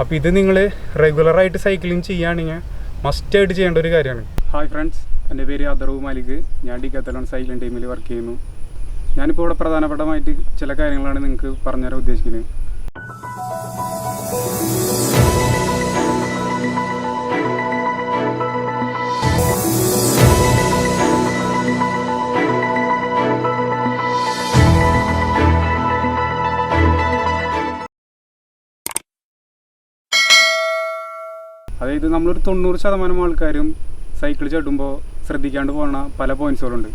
അപ്പോൾ ഇത് നിങ്ങൾ റെഗുലറായിട്ട് സൈക്ലിംഗ് ചെയ്യുകയാണെങ്കിൽ മസ്റ്റായിട്ട് ചെയ്യേണ്ട ഒരു കാര്യമാണ്. ഹായ് ഫ്രണ്ട്സ്, എൻ്റെ പേര് അവതര മാലിക്. ഞാൻ ഡിക്കാത്തലോൺ സൈക്ലിംഗ് ടീമിൽ വർക്ക് ചെയ്യുന്നു. ഞാനിപ്പോൾ ഇവിടെ പ്രധാനപ്പെട്ടമായിട്ട് ചില കാര്യങ്ങളാണ് നിങ്ങൾക്ക് പറഞ്ഞുതരാൻ ഉദ്ദേശിക്കുന്നത്. അതായത് നമ്മളൊരു 90% ആൾക്കാരും സൈക്കിൾ ചവിട്ടുമ്പോൾ ശ്രദ്ധിക്കാണ്ട് പോകുന്ന പല പോയിൻറ്റ്സുകളുണ്ട്.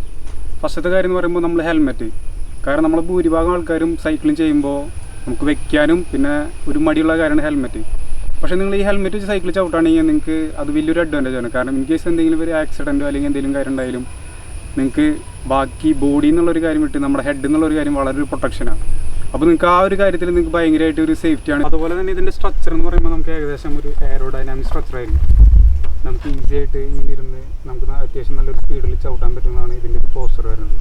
ഫസ്റ്റത്തെ കാര്യം എന്ന് പറയുമ്പോൾ നമ്മൾ ഹെൽമെറ്റ്. കാരണം നമ്മൾ ഭൂരിഭാഗം ആൾക്കാരും സൈക്ലിംഗ് ചെയ്യുമ്പോൾ നമുക്ക് വെക്കാനും പിന്നെ ഒരു മടിയുള്ള കാര്യമാണ് ഹെൽമെറ്റ്. പക്ഷേ നിങ്ങൾ ഈ ഹെൽമെറ്റ് വെച്ച് സൈക്കിൾ ചവിട്ടുകയാണെങ്കിൽ നിങ്ങൾക്ക് അത് വലിയൊരു അഡ്വാൻറ്റേജ് ആണ്. കാരണം ഇൻ കേസ് എന്തെങ്കിലും ഒരു ആക്സിഡൻറ്റോ അല്ലെങ്കിൽ എന്തെങ്കിലും കാര്യം ഉണ്ടായാലും നിങ്ങൾക്ക് ബാക്കി ബോഡി എന്നുള്ളൊരു കാര്യം വിട്ട് നമ്മുടെ ഹെഡ് എന്നുള്ളൊരു കാര്യം വളരെ ഒരു പ്രൊട്ടക്ഷനാണ്. അപ്പോൾ നിങ്ങൾക്ക് ആ ഒരു കാര്യത്തിൽ നിങ്ങൾക്ക് ഭയങ്കരമായിട്ട് ഒരു സേഫ്റ്റിയാണ്. അതുപോലെ തന്നെ ഇതിൻ്റെ സ്ട്രക്ചർ എന്ന് പറയുമ്പോൾ നമുക്ക് ഏകദേശം ഒരു എയറോഡൈനാമിക് സ്ട്രക്ചറായിരിക്കും. നമുക്ക് ഈസി ആയിട്ട് ഇങ്ങനെ ഇരുന്ന് നമുക്ക് അത്യാവശ്യം നല്ലൊരു സ്പീഡിൽ ചവിട്ടാൻ പറ്റുന്നതാണ് ഇതിൻ്റെ ഒരു പോസ്റ്റർ വരുന്നത്.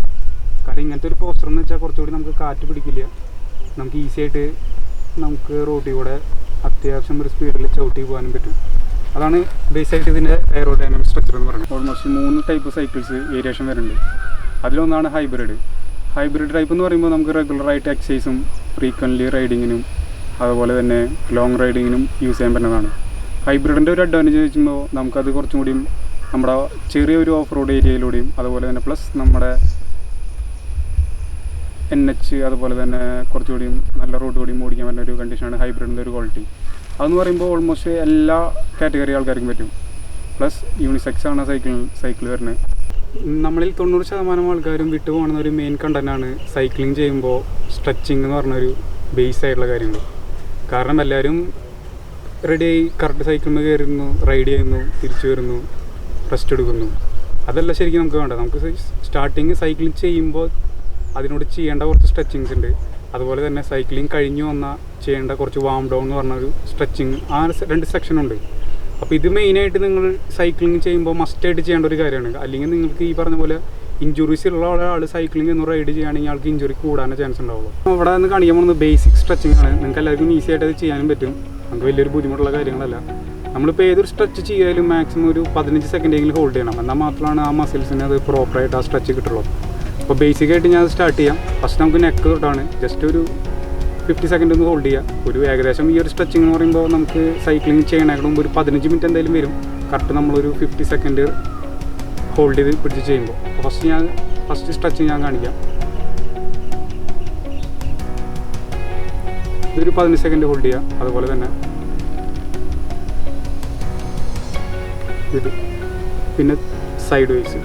കാരണം ഇങ്ങനത്തെ ഒരു പോസ്റ്റർ എന്ന് വെച്ചാൽ കുറച്ചുകൂടി നമുക്ക് കാറ്റ് പിടിക്കില്ല, നമുക്ക് ഈസി ആയിട്ട് നമുക്ക് റോഡിൽ കൂടെ അത്യാവശ്യം ഒരു സ്പീഡിൽ ചവിട്ടി പോകാനും പറ്റും. അതാണ് ബേസായിട്ട് ഇതിൻ്റെ എയറോഡൈനാമിക് സ്ട്രക്ചർ എന്ന് പറയുന്നത്. ഓൾമോസ്റ്റ് 3 ടൈപ്പ് സൈക്കിൾസ് വേരിയേഷൻ വരുന്നുണ്ട്. അതിലൊന്നാണ് ഹൈബ്രിഡ്. ഹൈബ്രിഡ് ടൈപ്പ് എന്ന് പറയുമ്പോൾ നമുക്ക് റെഗുലറായിട്ട് എക്സസൈസും ഫ്രീക്വൻ്റ്ലി റൈഡിങ്ങിനും അതുപോലെ തന്നെ ലോങ് റൈഡിങ്ങിനും യൂസ് ചെയ്യാൻ പറ്റുന്നതാണ്. ഹൈബ്രിഡിൻ്റെ ഒരു അഡ്വാൻറ്റേജ് വെച്ചുമ്പോൾ നമുക്കത് കുറച്ചും കൂടിയും നമ്മുടെ ചെറിയൊരു ഓഫ് റോഡ് ഏരിയയിലൂടെയും അതുപോലെ തന്നെ പ്ലസ് നമ്മുടെ NH അതുപോലെ തന്നെ കുറച്ചുകൂടിയും നല്ല റോഡ് കൂടിയും ഓടിക്കാൻ പറ്റുന്ന ഒരു കണ്ടീഷനാണ് ഹൈബ്രിഡിൻ്റെ ഒരു ക്വാളിറ്റി. അതെന്ന് പറയുമ്പോൾ ഓൾമോസ്റ്റ് എല്ലാ കാറ്റഗറി ആൾക്കാർക്കും പറ്റും. പ്ലസ് യൂണിസെക്സ് ആണ് സൈക്കിൾ വരുന്നത്. നമ്മളിൽ 90% ആൾക്കാരും വിട്ടു പോകുന്ന ഒരു മെയിൻ കണ്ടൻ്റാണ് സൈക്ലിംഗ് ചെയ്യുമ്പോൾ സ്ട്രെച്ചിങ് എന്ന് പറഞ്ഞൊരു ബേസ് ആയിട്ടുള്ള കാര്യങ്ങൾ. കാരണം എല്ലാവരും റെഡിയായി കറക്റ്റ് സൈക്കിളിൽ കയറുന്നു, റൈഡ് ചെയ്യുന്നു, തിരിച്ചു വരുന്നു, റെസ്റ്റ് എടുക്കുന്നു. അതല്ല ശരിക്കും നമുക്ക് വേണ്ടത്. നമുക്ക് സ്റ്റാർട്ടിങ് സൈക്ലിംഗ് ചെയ്യുമ്പോൾ അതിനോട് ചെയ്യേണ്ട കുറച്ച് സ്ട്രെച്ചിങ്സ് ഉണ്ട്. അതുപോലെ തന്നെ സൈക്ലിംഗ് കഴിഞ്ഞു വന്നാൽ ചെയ്യേണ്ട കുറച്ച് വാം ഡൗൺ എന്ന് പറഞ്ഞൊരു സ്ട്രെച്ചിങ്, ആ 2 സെക്ഷനുണ്ട്. അപ്പോൾ ഇത് മെയിനായിട്ട് നിങ്ങൾ സൈക്ലിംഗ് ചെയ്യുമ്പോൾ മസ്റ്റായിട്ട് ചെയ്യേണ്ട ഒരു കാര്യമാണ്. അല്ലെങ്കിൽ നിങ്ങൾക്ക് ഈ പറഞ്ഞ പോലെ ഇഞ്ചുറീസ് ഉള്ള ഒരാൾ സൈക്ലിംഗ് എന്ന് റൈഡ് ചെയ്യുകയാണെങ്കിൽ ആൾക്ക് ഇഞ്ചുറി കൂടാനേ ചാൻസ് ഉണ്ടാവുള്ളൂ. അവിടെ നിന്ന് കാണിക്കാൻ പോകുന്നത് ബേസിക് സ്ട്രെച്ചിങ് ആണ്. നിങ്ങൾക്ക് എല്ലാവർക്കും ഈസി ആയിട്ട് അത് ചെയ്യാനും പറ്റും. നമുക്ക് വലിയൊരു ബുദ്ധിമുട്ടുള്ള കാര്യങ്ങളല്ല. നമ്മളിപ്പോൾ ഏതൊരു സ്ട്രെച്ച് ചെയ്യാലും മാക്സിമം ഒരു 15 സെക്കൻഡെങ്കിലും ഹോൾഡ് ചെയ്യണം. എന്നാൽ മാത്രമാണ് ആ മസിൽസിന് അത് പ്രോപ്പറായിട്ട് ആ സ്ട്രെച്ച് കിട്ടുള്ളൂ. അപ്പോൾ ബേസിക്കായിട്ട് ഞാൻ സ്റ്റാർട്ട് ചെയ്യാം. ഫസ്റ്റ് നമുക്ക് നെക്ക് തൊട്ടാണ്. ജസ്റ്റ് ഒരു 50 സെക്കൻഡ് ഒന്ന് ഹോൾഡ് ചെയ്യുക. ഒരു ഏകദേശം ഈ ഒരു സ്ട്രെച്ചിങ് എന്ന് പറയുമ്പോൾ നമുക്ക് സൈക്ലിംഗ് ചെയ്യണേക്കാളും മുമ്പ് ഒരു 15 മിനിറ്റ് എന്തായാലും വരും. കറക്റ്റ് നമ്മളൊരു 50 സെക്കൻഡ് ഹോൾഡ് ചെയ്ത് പിടിച്ച് ചെയ്യുമ്പോൾ. ഫസ്റ്റ് സ്ട്രെച്ചിങ് ഞാൻ കാണിക്കാം. ഇതൊരു 15 സെക്കൻഡ് ഹോൾഡ് ചെയ്യുക. അതുപോലെ തന്നെ ഇത് പിന്നെ സൈഡ് വേസ്,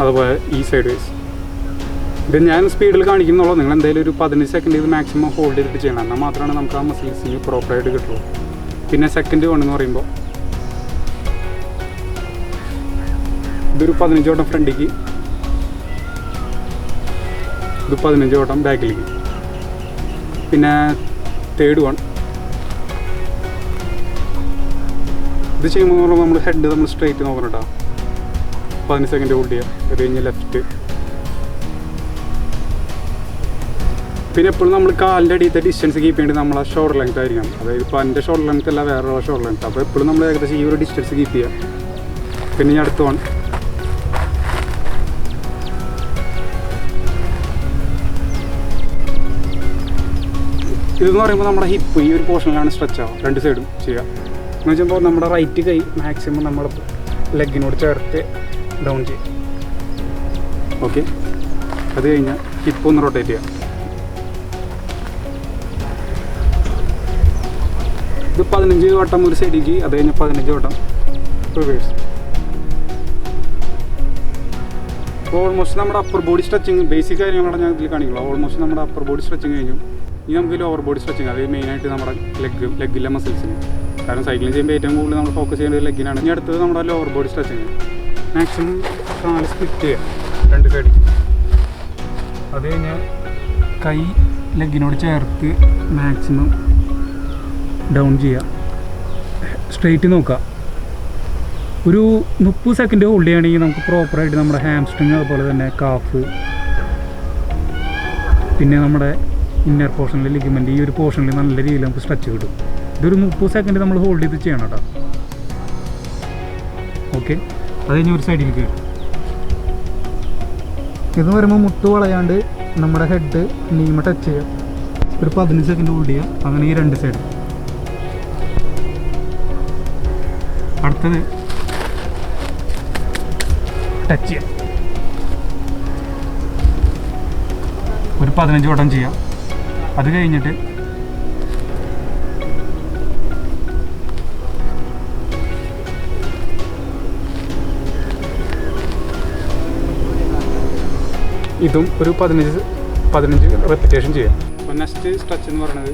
അതുപോലെ ഈ സൈഡ് വേസ്. ഇത് ഞാൻ സ്പീഡിൽ കാണിക്കുന്നുള്ളൂ. നിങ്ങൾ എന്തായാലും ഒരു 15 സെക്കൻഡ് ഇത് മാക്സിമം ഹോൾഡ് ചെയ്തിട്ട് ചെയ്യണം. എന്നാൽ മാത്രമാണ് നമുക്ക് ആ മസിൽസിന് പ്രോപ്പറായിട്ട് കിട്ടുള്ളൂ. പിന്നെ സെക്കൻഡ് 1 എന്ന് പറയുമ്പോൾ ഇതൊരു 15 വട്ടം ഫ്രണ്ടിലേക്ക്, ഇത് 15 വട്ടം ബാക്കിലേക്ക്. പിന്നെ തേർഡ് 1 ഇത് ചെയ്യുമ്പോൾ നമ്മൾ ഹെഡ് നമ്മൾ സ്ട്രൈറ്റ് നോക്കണം കേട്ടോ. 15 സെക്കൻഡ് ഹോൾഡ് ചെയ്യുക. അത് കഴിഞ്ഞ് ലെഫ്റ്റ്. പിന്നെ എപ്പോഴും നമ്മൾ കാലിൻ്റെ അടിയത്തെ ഡിസ്റ്റൻസ് കീപ്പ് ചെയ്യേണ്ടത് നമ്മളെ ഷോൾഡർ ലെങ്ത് ആയിരിക്കണം. അതായത് ഇപ്പോൾ എൻ്റെ ഷോൾഡർ ലെങ്ത് അല്ല, വേറെയുള്ള ഷോൾഡർ ലെങ്ത്. അപ്പോൾ എപ്പോഴും നമ്മൾ ഏകദേശം ഈ ഒരു ഡിസ്റ്റൻസ് കീപ്പ് ചെയ്യുക. പിന്നെ ഞാൻ അടുത്ത 1 ഇതെന്ന് പറയുമ്പോൾ നമ്മുടെ ഹിപ്പ് ഈ ഒരു പോർഷനിലാണ് സ്ട്രെച്ച് ആവുക. 2 സൈഡും ചെയ്യുക. എന്ന് വെച്ചുമ്പോൾ നമ്മുടെ റൈറ്റ് കൈ മാക്സിമം നമ്മുടെ ലെഗിനോട് ചേർത്ത് ഡൗൺ ചെയ്യുക. ഓക്കെ, അത് കഴിഞ്ഞാൽ ഹിപ്പ് ഒന്ന് റൊട്ടേറ്റ് ചെയ്യുക. ഇത് 15 വട്ടം ഒരു സൈഡിലേക്ക്, അത് കഴിഞ്ഞാൽ 15 വട്ടം റിവേഴ്സ്. അപ്പോൾ ഓൾമോസ്റ്റ് നമ്മുടെ അപ്പർ ബോഡി സ്ട്രെച്ചിങ് ബേസിക് കാര്യങ്ങളാണ് ഞാൻ ഇതിൽ കാണിക്കുള്ളൂ. ഓൾമോസ്റ്റ് നമ്മുടെ അപ്പർ ബോഡി സ്ട്രെച്ചിങ് കഴിഞ്ഞു. ഇനി നമുക്ക് ലോവർ ബോഡി സ്ട്രെച്ചിങ്, അത് മെയിനായിട്ട് നമ്മുടെ ലെഗിലെ മസിൽസിന്. കാരണം സൈക്ലിംഗ് ചെയ്യുമ്പോൾ ഏറ്റവും കൂടുതൽ നമ്മൾ ഫോക്കസ് ചെയ്യേണ്ടത് ലെഗിനാണ്. ഇനി അടുത്തത് നമ്മുടെ ലോവർ ബോഡി സ്ട്രെച്ചിങ്. മാക്സിമം കാല് സ്പ്ലിറ്റ് ചെയ്യുക 2 സൈഡിൽ. അത് കഴിഞ്ഞാൽ കൈ ലെഗിനോട് ചേർത്ത് മാക്സിമം ഡൗൺ ചെയ്യുക. സ്ട്രെയിറ്റ് നോക്കുക. ഒരു 30 സെക്കൻഡ് ഹോൾഡ് ചെയ്യുകയാണെങ്കിൽ നമുക്ക് പ്രോപ്പറായിട്ട് നമ്മുടെ ഹാംസ്ട്രിങ് അതുപോലെ തന്നെ കാഫ് പിന്നെ നമ്മുടെ ഇന്നർ പോർഷനിലെ ലിഗമെൻറ്റ് ഈ ഒരു പോർഷനിൽ നല്ല രീതിയിൽ നമുക്ക് സ്ട്രെച്ച് കിട്ടും. ഇതൊരു 30 സെക്കൻഡ് നമ്മൾ ഹോൾഡ് ചെയ്ത് ചെയ്യണം കേട്ടോ. ഓക്കെ, അത് കഴിഞ്ഞ് ഒരു സൈഡിൽ കയറും. ഇത് വരുമ്പോൾ മുട്ട് വളയാണ്ട് നമ്മുടെ ഹെഡ് നീമ ടച്ച് ചെയ്യുക. ഒരു 15 സെക്കൻഡ് ഹോൾഡ് ചെയ്യുക. അങ്ങനെ ഈ 2 സൈഡ്. അടുത്തത് ടച്ച് ചെയ്യാം. ഒരു 15 വട്ടം ചെയ്യാം. അത് കഴിഞ്ഞിട്ട് ഇതും ഒരു 15 റെപ്പിറ്റേഷൻ ചെയ്യാം. അപ്പോൾ നെക്സ്റ്റ് സ്ട്രെച്ച് എന്ന് പറയുന്നത്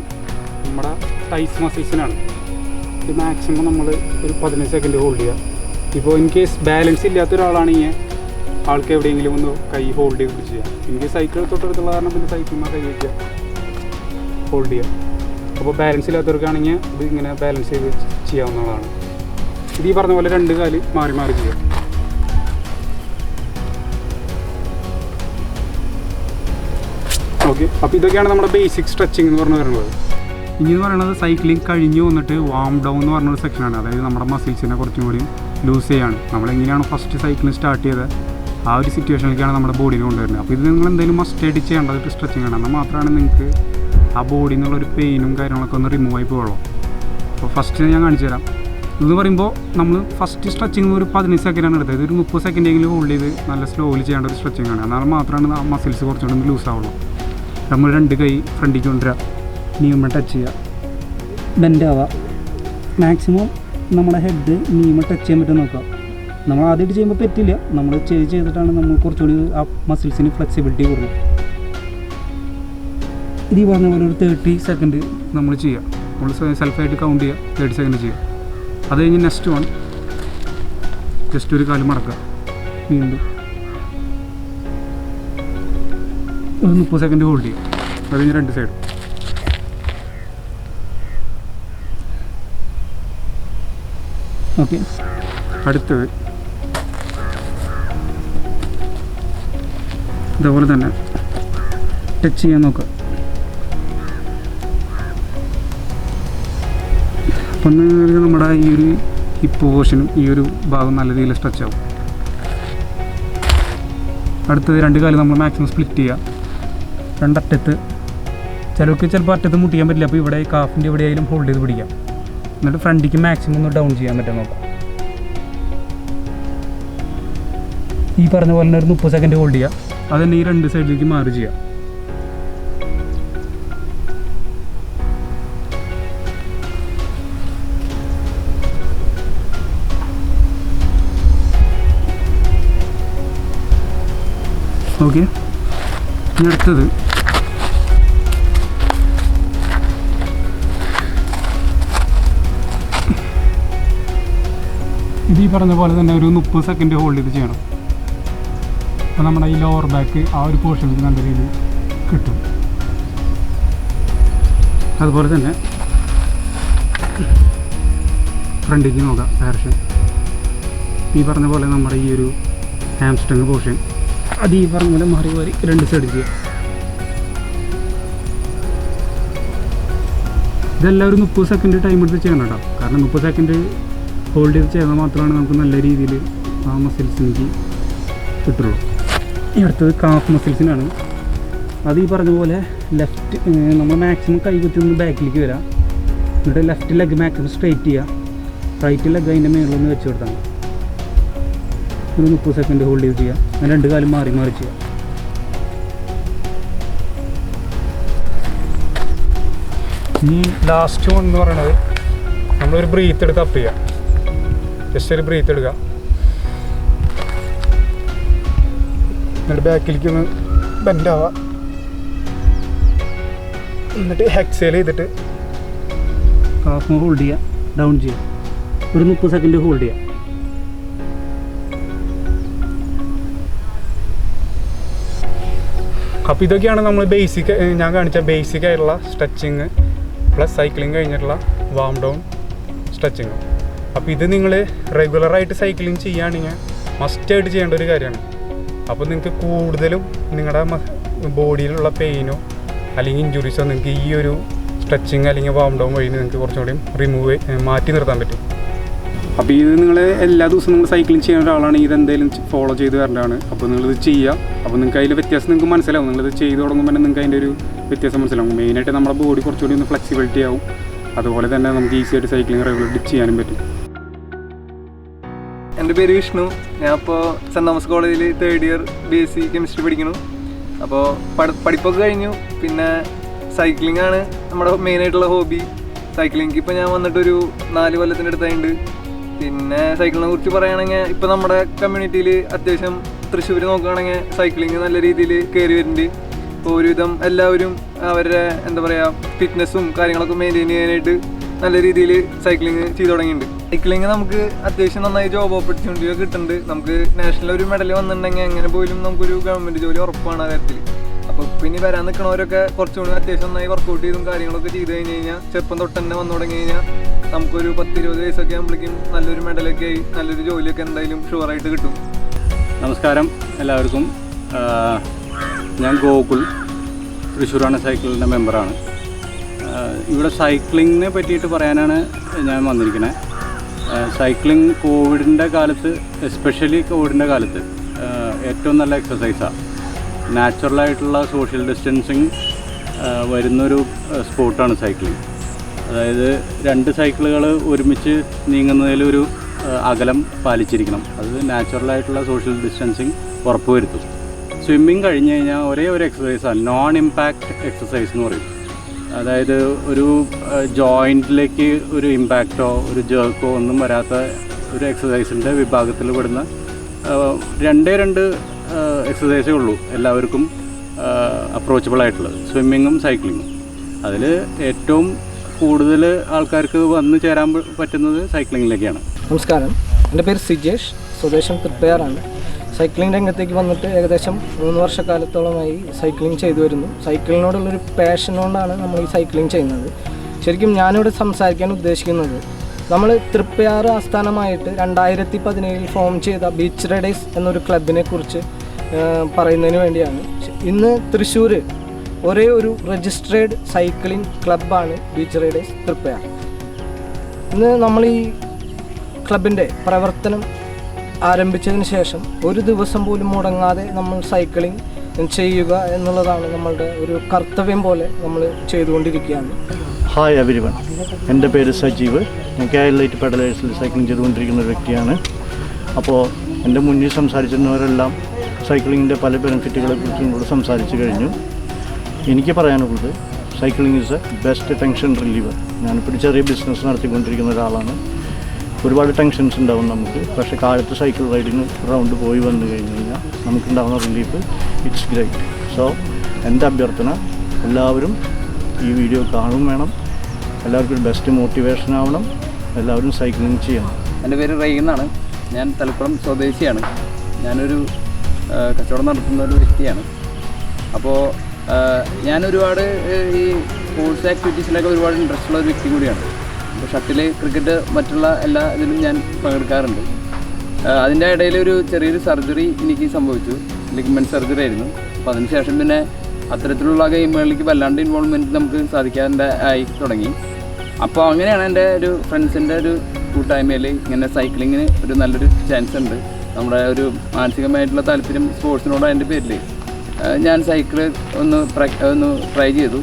നമ്മുടെ ടൈസ് മസിൽസിനാണ്. ഇത് മാക്സിമം നമ്മൾ ഒരു 15 സെക്കൻഡ് ഹോൾഡ് ചെയ്യുക. ഇപ്പോൾ ഇൻ കേസ് ബാലൻസ് ഇല്ലാത്ത ഒരാളാണെങ്കിൽ ആൾക്ക് എവിടെയെങ്കിലും ഒന്ന് കൈ ഹോൾഡ് ചെയ്ത് ചെയ്യാം. ഇൻ കേസ് സൈക്കിൾ തൊട്ടടുത്തുള്ള കാരണം പിന്നെ സൈക്കിളിന്മേൽ കൈ വയ്ക്കുക, ഹോൾഡ് ചെയ്യുക. അപ്പോൾ ബാലൻസ് ഇല്ലാത്തവർക്കാണെങ്കിൽ ഇത് ഇങ്ങനെ ബാലൻസ് ചെയ്ത് ചെയ്യാവുന്നതാണ്. ഇത് ഈ പറഞ്ഞ പോലെ 2 കാല് മാറി മാറി ചെയ്യുക. ഓക്കെ, അപ്പോൾ ഇതൊക്കെയാണ് നമ്മുടെ ബേസിക് സ്ട്രെച്ചിങ് എന്ന് പറഞ്ഞു വരുന്നത്. ഇനി എന്ന് പറയുന്നത് സൈക്ലിംഗ് കഴിഞ്ഞ് വന്നിട്ട് വാം ഡൗൺ എന്ന് പറഞ്ഞൊരു സെക്ഷനാണ്. അതായത് നമ്മുടെ മസിൽസിനെ കുറച്ചും കൂടി ലൂസ് ചെയ്യാണ്. നമ്മളെങ്ങനെയാണ് ഫസ്റ്റ് സൈക്ലിംഗ് സ്റ്റാർട്ട് ചെയ്തത് ആ ഒരു സിറ്റുവേഷനിലേക്കാണ് നമ്മുടെ ബോഡിനെ കൊണ്ടുവരുന്നത്. അപ്പോൾ ഇത് നിങ്ങൾ എന്തെങ്കിലും മസ്റ്റായിട്ട് ചെയ്യേണ്ടത് സ്ട്രെച്ചിങ് ആണ്. എന്നാൽ മാത്രമാണ് നിങ്ങൾക്ക് ആ ബോഡിയിൽ നിന്നുള്ളൊരു പെയിനും കാര്യങ്ങളൊക്കെ ഒന്ന് റിമൂവ് ആയി പോകുള്ളൂ. അപ്പോൾ ഫസ്റ്റ് ഞാൻ കാണിച്ചു തരാം. ഇതെന്ന് പറയുമ്പോൾ നമ്മൾ ഫസ്റ്റ് സ്ട്രെച്ചിങ് ഒരു 15 സെക്കൻഡാണ് എടുത്തത്. ഒരു 30 സെക്കൻഡെങ്കിലും ഹോൾഡ് ചെയ്ത് നല്ല സ്ലോയിൽ ചെയ്യേണ്ട ഒരു സ്ട്രെച്ചിങ് ആണ്. എന്നാൽ മാത്രമാണ് ആ മസിൽസ് കുറച്ചുകൂടി ലൂസ് ആവുള്ളൂ. നമ്മൾ 2 കൈ ഫ്രണ്ടിലേക്ക് കൊണ്ടുവരിക, നീമ ടച്ച് ചെയ്യുക, ബെൻഡ് ആവുക. മാക്സിമം നമ്മുടെ ഹെഡ് നീമ ടച്ച് ചെയ്യാൻ പറ്റും നോക്കുക. നമ്മൾ ആദ്യമായിട്ട് ചെയ്യുമ്പോൾ പറ്റില്ല. നമ്മൾ ചെയ്തിട്ടാണ് നമ്മൾ കുറച്ചുകൂടി ആ മസിൽസിന് ഫ്ലെക്സിബിലിറ്റി കൂടുന്നത്. ഇത് ഈ പറഞ്ഞ പോലെ ഒരു 30 സെക്കൻഡ് നമ്മൾ ചെയ്യുക. നമ്മൾ സെൽഫായിട്ട് കൗണ്ട് ചെയ്യുക, 30 സെക്കൻഡ് ചെയ്യുക. അത് കഴിഞ്ഞ് നെക്സ്റ്റ് വൺ ജസ്റ്റ് ഒരു കാല് മടക്കുക, വീണ്ടും ഒരു 30 സെക്കൻഡ് ഹോൾഡ് ചെയ്യുക. അത് കഴിഞ്ഞ് 2 സൈഡ്. ഓക്കെ, അടുത്തത് ഇതേപോലെ തന്നെ ടച്ച് ചെയ്യാൻ നോക്കുക. അപ്പം നമ്മുടെ ഈ ഒരു ഹിപ്പ് പോർഷനും ഈ ഒരു ഭാഗം നല്ല രീതിയിൽ സ്ട്രെച്ച് ആവും. അടുത്തത് 2 കാല് നമ്മൾ മാക്സിമം സ്പ്ലിറ്റ് ചെയ്യുക. 2 അറ്റത്ത്, ചിലർക്ക് ചിലപ്പോൾ അറ്റത്ത് മുട്ടിക്കാൻ പറ്റില്ല. അപ്പോൾ ഇവിടെ കാഫിൻ്റെ എവിടെയായാലും ഹോൾഡ് ചെയ്ത് പിടിക്കാം. എന്നിട്ട് ഫ്രണ്ടിക്ക് മാക്സിമം ഒന്ന് ഡൗൺ ചെയ്യാൻ പറ്റും നോക്കാം. ഈ പറഞ്ഞ പോലെ തന്നെ ഒരു 30 സെക്കൻഡ് ഹോൾഡ് ചെയ്യുക. അത് തന്നെ ഈ 2 സൈഡിലേക്ക് മാറി ചെയ്യുക. ഓക്കെ, ഇനി അടുത്തത് ഇത് ഈ പറഞ്ഞ പോലെ തന്നെ ഒരു 30 സെക്കൻഡ് ഹോൾഡ് ചെയ്ത് ചെയ്യണം. അപ്പോൾ നമ്മുടെ ഈ ലോവർ ബാക്ക് ആ ഒരു പോർഷനിൽ നല്ല രീതിയിൽ കിട്ടും. അതുപോലെ തന്നെ ഫ്രണ്ടിലേക്ക് നോക്കാം ഡയറക്ഷൻ. ഈ പറഞ്ഞ പോലെ നമ്മുടെ ഈ ഒരു ഹാംസ്ട്രിങ് പോർഷൻ അത് ഈ പറഞ്ഞ പോലെ മാറി മാറി 2 സൈഡ് ചെയ്യുക. ഇതെല്ലാം ഒരു 30 സെക്കൻഡ് ടൈം എടുത്ത് ചെയ്യണം കേട്ടോ. കാരണം 30 സെക്കൻഡ് ഹോൾഡ് ചെയ്ത് ചെയ്താൽ മാത്രമാണ് നമുക്ക് നല്ല രീതിയിൽ ആ മസിൽസിലേക്ക് കിട്ടുള്ളൂ. ഈ അടുത്തത് കാഫ് മസിൽസിനാണ്. അത് ഈ പറഞ്ഞ പോലെ ലെഫ്റ്റ് നമ്മൾ മാക്സിമം കൈ കുത്തി ഒന്ന് ബാക്കിലേക്ക് വരാം. എന്നിട്ട് ലെഫ്റ്റ് ലെഗ് മാക്സിമം സ്ട്രെയിറ്റ് ചെയ്യുക. റൈറ്റ് ലെഗ് അതിൻ്റെ മേളിലൊന്ന് വെച്ച് കൊടുത്താൽ ഒരു 30 സെക്കൻഡ് ഹോൾഡ് ചെയ്ത് ചെയ്യുക. അങ്ങനെ 2 കാലും മാറി മാറി ചെയ്യുക. ഈ ലാസ്റ്റ് വൺ എന്ന് പറയുന്നത് നമ്മളൊരു ബ്രീത്ത് എടുത്ത് അപ്പ് ചെയ്യുക. ജസ്റ്റ് ഒരു ബ്രീത്ത് എടുക്കുക. എന്നിട്ട് ബാക്കിലേക്ക് ഒന്ന് ബെൻഡ് ആവുക. എന്നിട്ട് എക്സേൽ ചെയ്തിട്ട് കാഫ് ഹോൾഡ് ചെയ്യുക, ഡൗൺ ചെയ്യുക. ഒരു 30 സെക്കൻഡ് ഹോൾഡ് ചെയ്യുക. അപ്പോൾ ഇതൊക്കെയാണ് നമ്മൾ ബേസിക് ഞാൻ കാണിച്ച ബേസിക് ആയിട്ടുള്ള സ്ട്രെച്ചിങ് പ്ലസ് സൈക്ലിംഗ് കഴിഞ്ഞിട്ടുള്ള വാം ഡൗൺ സ്ട്രെച്ചിങ്. അപ്പോൾ ഇത് നിങ്ങൾ റെഗുലറായിട്ട് സൈക്ലിംഗ് ചെയ്യുകയാണെങ്കിൽ മസ്റ്റായിട്ട് ചെയ്യേണ്ട ഒരു കാര്യമാണ്. അപ്പോൾ നിങ്ങൾക്ക് കൂടുതലും നിങ്ങളുടെ ബോഡിയിലുള്ള പെയിനോ അല്ലെങ്കിൽ ഇഞ്ചുറീസോ നിങ്ങൾക്ക് ഈ ഒരു സ്ട്രെച്ചിങ് അല്ലെങ്കിൽ വാം ഡൗൺ വഴി നിങ്ങൾക്ക് കുറച്ചുകൂടി മാറ്റി നിർത്താൻ പറ്റും. അപ്പോൾ ഇത് നിങ്ങൾ എല്ലാ ദിവസവും നിങ്ങൾ സൈക്ലിംഗ് ചെയ്യുന്ന ഒരാളാണെങ്കിൽ ഇതെന്തെങ്കിലും ഫോളോ ചെയ്ത് വരേണ്ടതാണ്. അപ്പോൾ നിങ്ങളിത് ചെയ്യുക. അപ്പോൾ നിങ്ങൾക്ക് അതിൽ വ്യത്യാസം നിങ്ങൾക്ക് മനസ്സിലാവും. നിങ്ങളിത് ചെയ്ത് തുടങ്ങുമ്പോൾ തന്നെ നിങ്ങൾക്ക് അതിൻ്റെ ഒരു വ്യത്യാസം മനസ്സിലാവും. മെയിനായിട്ട് നമ്മുടെ ബോഡി കുറച്ചുകൂടി ഒന്ന് ഫ്ലെക്സിബിലിറ്റി ആവും. അതുപോലെ തന്നെ നമുക്ക് ഈസി ആയിട്ട് സൈക്ലിംഗ് റെഗുലറായിട്ട് ചെയ്യാനും പറ്റും. എൻ്റെ പേര് വിഷ്ണു. ഞാൻ ഇപ്പോൾ സെൻറ് തോമസ് കോളേജിൽ 3rd ഇയർ BSc കെമിസ്ട്രി പഠിക്കുന്നു. അപ്പോൾ പഠിപ്പൊക്കെ കഴിഞ്ഞു. പിന്നെ സൈക്ലിംഗ് ആണ് നമ്മുടെ മെയിനായിട്ടുള്ള ഹോബി. സൈക്ലിംഗ് ഇപ്പോൾ ഞാൻ വന്നിട്ടൊരു 4 കൊല്ലത്തിൻ്റെ അടുത്തായിട്ടുണ്ട്. പിന്നെ സൈക്കിളിനെ കുറിച്ച് പറയുകയാണെങ്കിൽ ഇപ്പോൾ നമ്മുടെ കമ്മ്യൂണിറ്റിയിൽ അത്യാവശ്യം തൃശ്ശൂർ നോക്കുകയാണെങ്കിൽ സൈക്ലിംഗ് നല്ല രീതിയിൽ കയറി വരുന്നുണ്ട്. ഇപ്പോൾ ഒരുവിധം എല്ലാവരും അവരുടെ എന്താ പറയുക ഫിറ്റ്നസ്സും കാര്യങ്ങളൊക്കെ മെയിൻറ്റെയിൻ ചെയ്യാനായിട്ട് നല്ല രീതിയിൽ സൈക്ലിംഗ് ചെയ്തു തുടങ്ങിയിട്ടുണ്ട്. സൈക്ലിംഗ് നമുക്ക് അത്യാവശ്യം നന്നായി ജോബ് ഓപ്പർച്യൂണിറ്റി ഒക്കെ കിട്ടുന്നുണ്ട്. നമുക്ക് നാഷണൽ ഒരു മെഡൽ വന്നിട്ടുണ്ടെങ്കിൽ എങ്ങനെ പോലും നമുക്കൊരു ഗവൺമെൻറ് ജോലി ഉറപ്പാണ് ആ കാര്യത്തിൽ. അപ്പോൾ പിന്നെ വരാൻ നിൽക്കണവരൊക്കെ കുറച്ചുകൂടി അത്യാവശ്യം നന്നായി വർക്കൗട്ട് ചെയ്തും കാര്യങ്ങളൊക്കെ ചെയ്ത് കഴിഞ്ഞ് കഴിഞ്ഞാൽ ചെറുപ്പം തൊട്ട് തന്നെ വന്നു തുടങ്ങി കഴിഞ്ഞാൽ നമുക്കൊരു 10-20 വയസ്സൊക്കെ ആകുമ്പോഴേക്കും നല്ലൊരു മെഡലൊക്കെ ആയി നല്ലൊരു ജോലിയൊക്കെ എന്തായാലും ഷുവറായിട്ട് കിട്ടും. നമസ്കാരം എല്ലാവർക്കും. ഞാൻ ഗോകുൽ, തൃശ്ശൂരാണ് സൈക്കിളിൻ്റെ മെമ്പറാണ്. ഇവിടെ സൈക്ലിങ്ങിനെ പറ്റിയിട്ട് പറയാനാണ് ഞാൻ വന്നിരിക്കുന്നത്. സൈക്ലിംഗ് കോവിഡിൻ്റെ കാലത്ത്, എസ്പെഷ്യലി കോവിഡിൻ്റെ കാലത്ത് ഏറ്റവും നല്ല എക്സസൈസാണ്. നാച്ചുറലായിട്ടുള്ള സോഷ്യൽ ഡിസ്റ്റൻസിങ് വരുന്നൊരു സ്പോർട്ടാണ് സൈക്ലിംഗ്. അതായത് 2 സൈക്കിളുകൾ ഒരുമിച്ച് നീങ്ങുന്നതിലൊരു അകലം പാലിച്ചിരിക്കണം. അത് നാച്ചുറലായിട്ടുള്ള സോഷ്യൽ ഡിസ്റ്റൻസിങ് ഉറപ്പുവരുത്തും. സ്വിമ്മിങ് കഴിഞ്ഞ് കഴിഞ്ഞാൽ ഒരേ ഒരു എക്സസൈസാണ് നോൺ ഇമ്പാക്റ്റ് എക്സസൈസ് എന്ന് പറയും. അതായത് ഒരു ജോയിൻറ്റിലേക്ക് ഒരു ഇമ്പാക്റ്റോ ഒരു ജേർക്കോ ഒന്നും വരാത്ത ഒരു എക്സസൈസിൻ്റെ വിഭാഗത്തിൽ പെടുന്ന 2 എക്സസൈസേ ഉള്ളൂ എല്ലാവർക്കും അപ്രോച്ചബിൾ ആയിട്ടുള്ളത്, സ്വിമ്മിങ്ങും സൈക്ലിങ്ങും. അതിൽ ഏറ്റവും കൂടുതൽ ആൾക്കാർക്ക് വന്നു ചേരാൻ പറ്റുന്നത് സൈക്ലിങ്ങിലേക്കാണ്. നമസ്കാരം, എൻ്റെ പേര് സിജേഷ്, സ്വദേശം തൃപ്പയാറാണ്. സൈക്ലിംഗ് രംഗത്തേക്ക് വന്നിട്ട് ഏകദേശം 3 വർഷക്കാലത്തോളമായി സൈക്ലിംഗ് ചെയ്തു വരുന്നു. സൈക്കിളിനോടുള്ളൊരു പാഷൻ കൊണ്ടാണ് നമ്മൾ ഈ സൈക്ലിംഗ് ചെയ്യുന്നത്. ശരിക്കും ഞാനിവിടെ സംസാരിക്കാൻ ഉദ്ദേശിക്കുന്നത് നമ്മൾ തൃപ്പയാറ് ആസ്ഥാനമായിട്ട് 2017 ഫോം ചെയ്ത ബീച്ച് റൈഡേഴ്സ് എന്നൊരു ക്ലബിനെ കുറിച്ച് പറയുന്നതിന് വേണ്ടിയാണ്. ഇന്ന് തൃശ്ശൂർ ഒരേ ഒരു രജിസ്ട്രേഡ് സൈക്ലിംഗ് ക്ലബ്ബാണ് ബീച്ച് റൈഡേഴ്സ് തൃപ്പയാർ. ഇന്ന് നമ്മൾ ഈ ക്ലബിൻ്റെ പ്രവർത്തനം ആരംഭിച്ചതിന് ശേഷം ഒരു ദിവസം പോലും മുടങ്ങാതെ നമ്മൾ സൈക്ലിംഗ് ചെയ്യുക എന്നുള്ളതാണ് നമ്മളുടെ ഒരു കർത്തവ്യം പോലെ നമ്മൾ ചെയ്തുകൊണ്ടിരിക്കുകയാണ്. ഹായ് എവരിവൺ, എൻ്റെ പേര് സജീവ്. ഞാൻ കേരളൈറ്റ് പെഡലേഴ്സിൽ സൈക്ലിംഗ് ചെയ്തുകൊണ്ടിരിക്കുന്ന ഒരു വ്യക്തിയാണ്. അപ്പോൾ എൻ്റെ മുന്നിൽ സംസാരിച്ചിരുന്നവരെല്ലാം സൈക്ലിങ്ങിൻ്റെ പല ബെനിഫിറ്റുകളെക്കുറിച്ചും കൂടെ സംസാരിച്ചു കഴിഞ്ഞു. എനിക്ക് പറയാനുള്ളത് cycling is A best tension reliever. ഞാനിപ്പോൾ ഒരു ചെറിയ ബിസിനസ് നടത്തിക്കൊണ്ടിരിക്കുന്ന ഒരാളാണ്. ഒരുപാട് ടെൻഷൻസ് ഉണ്ടാവും നമുക്ക്. പക്ഷേ കാലത്ത് സൈക്കിൾ റൈഡിങ് റൗണ്ട് പോയി വന്നു കഴിഞ്ഞ് കഴിഞ്ഞാൽ നമുക്കുണ്ടാകുന്ന റിലീഫ് ഇറ്റ്സ് ഗ്രേറ്റ്. സോ എൻ്റെ അഭ്യർത്ഥന, എല്ലാവരും ഈ വീഡിയോ കാണും വേണം. എല്ലാവർക്കും ബെസ്റ്റ് മോട്ടിവേഷൻ ആവണം. എല്ലാവരും സൈക്ലിംഗ് ചെയ്യണം. എൻ്റെ പേര് റെയ്ൻ എന്നാണ്. ഞാൻ തലപ്പുറം സ്വദേശിയാണ്. ഞാനൊരു കച്ചവടം നടത്തുന്ന ഒരു വ്യക്തിയാണ്. അപ്പോൾ ഞാൻ ഒരുപാട് ഈ സ്പോർട്സ് ആക്ടിവിറ്റീസിലൊക്കെ ഒരുപാട് ഇൻട്രസ്റ്റ് ഉള്ള ഒരു വ്യക്തി കൂടിയാണ്. ഇപ്പോൾ ഷട്ടിൽ, ക്രിക്കറ്റ്, മറ്റുള്ള എല്ലാ ഇതിലും ഞാൻ പങ്കെടുക്കാറുണ്ട്. അതിൻ്റെ ഇടയിൽ ഒരു ചെറിയൊരു സർജറി എനിക്ക് സംഭവിച്ചു. ലിഗ്മെൻറ്റ് സർജറി ആയിരുന്നു. അപ്പോൾ അതിന് ശേഷം പിന്നെ അത്തരത്തിലുള്ള ഗെയിമുകളിലേക്ക് വല്ലാണ്ട് ഇൻവോൾവ്മെൻറ്റ് നമുക്ക് സാധിക്കാതെ ആയി തുടങ്ങി. അപ്പോൾ അങ്ങനെയാണ് എൻ്റെ ഒരു ഫ്രണ്ട്സിൻ്റെ ഒരു കൂട്ടായ്മയിൽ ഇങ്ങനെ സൈക്ലിങ്ങിന് ഒരു നല്ലൊരു ചാൻസ് ഉണ്ട്. നമ്മുടെ ഒരു മാനസികമായിട്ടുള്ള താല്പര്യം സ്പോർട്സിനോട് അതിൻ്റെ പേരിൽ ഞാൻ സൈക്കിൾ ഒന്ന് ട്രൈ ചെയ്തു.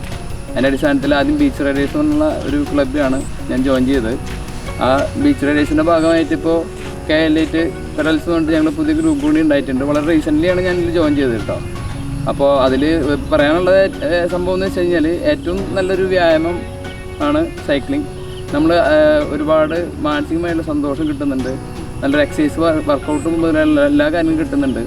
അതിൻ്റെ അടിസ്ഥാനത്തിൽ ആദ്യം ബീച്ച് റൈഡേഴ്സ് എന്നുള്ള ഒരു ക്ലബ്ബാണ് ഞാൻ ജോയിൻ ചെയ്തത്. ആ ബീച്ച് റൈഡേഴ്സിൻ്റെ ഭാഗമായിട്ട് ഇപ്പോൾ കേരളൈറ്റ് പെഡൽസ് കൊണ്ട് ഞങ്ങൾ പുതിയ ഗ്രൂപ്പ് കൂടി ഉണ്ടായിട്ടുണ്ട്. വളരെ റീസെൻ്റ്ലിയാണ് ഞാൻ ഇതിൽ ജോയിൻ ചെയ്തത് കേട്ടോ. അപ്പോൾ അതിൽ പറയാനുള്ള സംഭവം എന്ന് വെച്ച് കഴിഞ്ഞാൽ ഏറ്റവും നല്ലൊരു വ്യായാമം ആണ് സൈക്ലിംഗ്. നമ്മൾ ഒരുപാട് മാനസികമായിട്ടുള്ള സന്തോഷം കിട്ടുന്നുണ്ട്. നല്ലൊരു എക്സസൈസ് വർക്കൗട്ടും മുതലുള്ള എല്ലാ കാര്യങ്ങളും കിട്ടുന്നുണ്ട്.